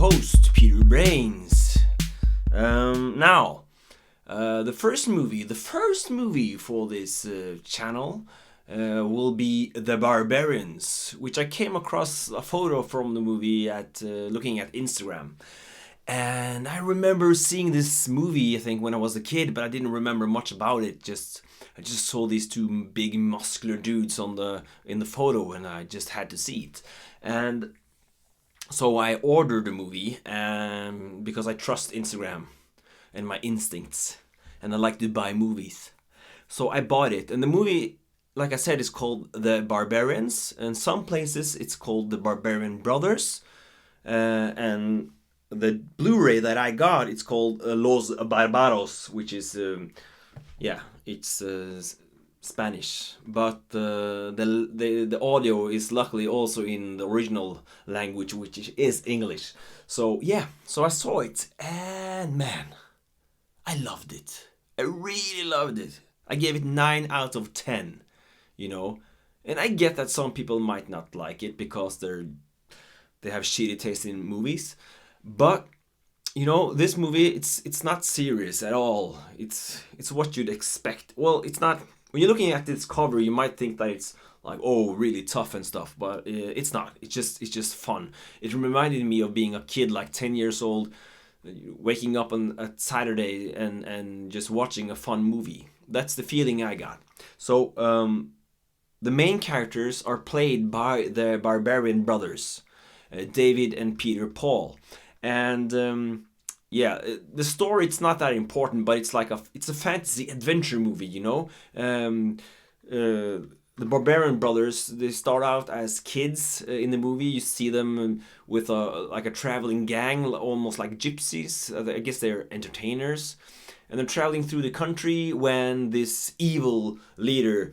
host, Peter Brains. The first movie for this channel will be The Barbarians, which I came across a photo from the movie at looking at Instagram. And I remember seeing this movie, I think, when I was a kid, but I didn't remember much about it. I just saw these two big muscular dudes in the photo, and I just had to see it. And so I ordered the movie, because I trust Instagram and my instincts, and I like to buy movies. So I bought it, and the movie, like I said, is called The Barbarians. In some places, it's called The Barbarian Brothers, and the Blu-ray that I got, it's called Los Barbaros, which is, it's Spanish, but the audio is luckily also in the original language, which is English. So I saw it, and man, I loved it. I really loved it. I gave it 9 out of 10, and I get that some people might not like it because they have shitty taste in movies. But this movie, it's not serious at all. It's what you'd expect. Well, it's not. When you're looking at this cover, you might think that it's like, oh, really tough and stuff, but it's not. It's just fun. It reminded me of being a kid, like 10 years old, waking up on a Saturday and just watching a fun movie. That's the feeling I got. So the main characters are played by the Barbarian Brothers, David and Peter Paul. And the story, it's not that important, but it's a fantasy adventure movie, the Barbarian Brothers, they start out as kids in the movie. You see them with a traveling gang, almost like gypsies. I guess they're entertainers, and they're traveling through the country when this evil leader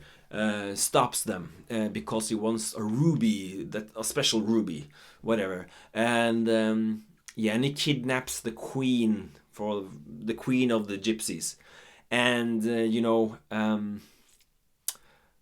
stops them because he wants a ruby, a special ruby, whatever, and and he kidnaps the queen of the gypsies. And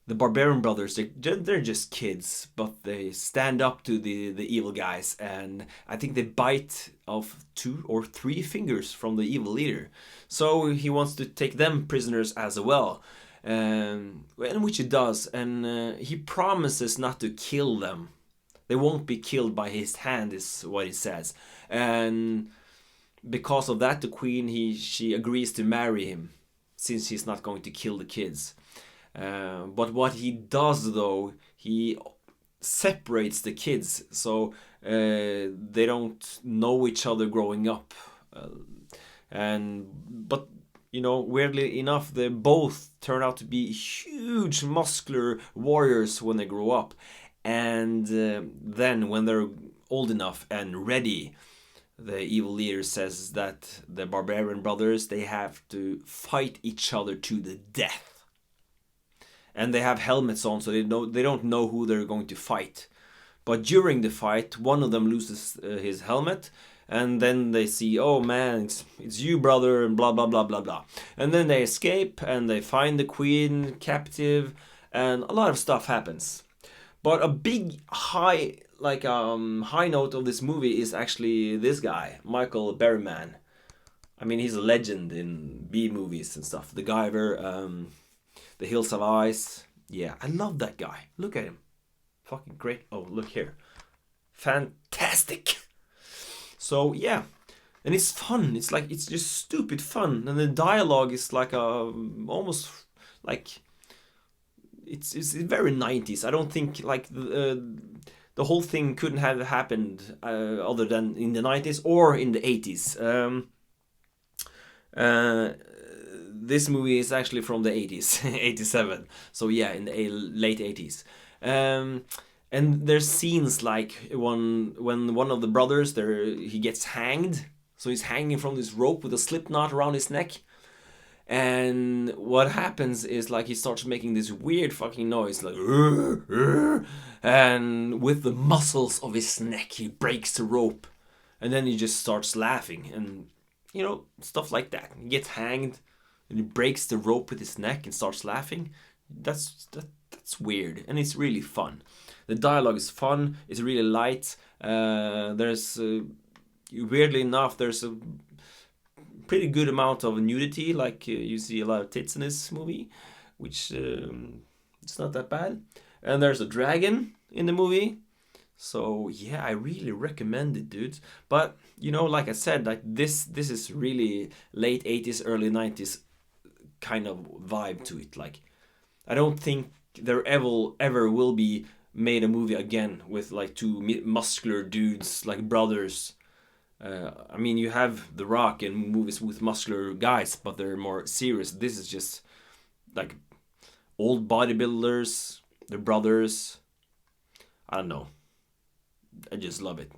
the Barbarian Brothers, they're just kids, but they stand up to the evil guys, and I think they bite off 2 or 3 fingers from the evil leader. So he wants to take them prisoners as well, and which he does, and he promises not to kill them. They won't be killed by his hand, is what he says. And because of that, the queen, she agrees to marry him, since he's not going to kill the kids. But what he does, though, he separates the kids, so they don't know each other growing up. But weirdly enough, they both turn out to be huge, muscular warriors when they grow up. And then when they're old enough and ready, the evil leader says that the Barbarian Brothers, they have to fight each other to the death. And they have helmets on, so they don't know who they're going to fight. But during the fight, one of them loses his helmet, and then they see, oh man, it's you, brother, and blah blah blah blah blah. And then they escape, and they find the queen captive, and a lot of stuff happens. But a big high note of this movie is actually this guy, Michael Berryman. I mean, he's a legend in B movies and stuff. The Guyver, The Hills of Ice. Yeah, I love that guy. Look at him. Fucking great. Oh, look here. Fantastic. So, yeah. And it's fun. It's just stupid fun. And the dialogue is almost like... It's very 90s. I don't think the whole thing couldn't have happened other than in the 90s or in the 80s. This movie is actually from the 80s, 87. So yeah, in the late 80s. And there's scenes like when one of the brothers he gets hanged. So he's hanging from this rope with a slip knot around his neck. And what happens is he starts making this weird fucking noise, and with the muscles of his neck he breaks the rope, and then he just starts laughing, and stuff like that. He gets hanged and he breaks the rope with his neck and starts laughing. That's weird, and it's really fun. The dialogue is fun. It's really light. There's weirdly enough, there's a pretty good amount of nudity. Like you see a lot of tits in this movie, which it's not that bad. And there's a dragon in the movie. So yeah, I really recommend it, dude. But you know, like I said, like this is really late 80s, early 90s kind of vibe to it. Like I don't think there ever will be made a movie again with like two muscular dudes like brothers. I mean, you have The Rock and movies with muscular guys, but they're more serious. This is just like old bodybuilders, they're brothers. I don't know. I just love it.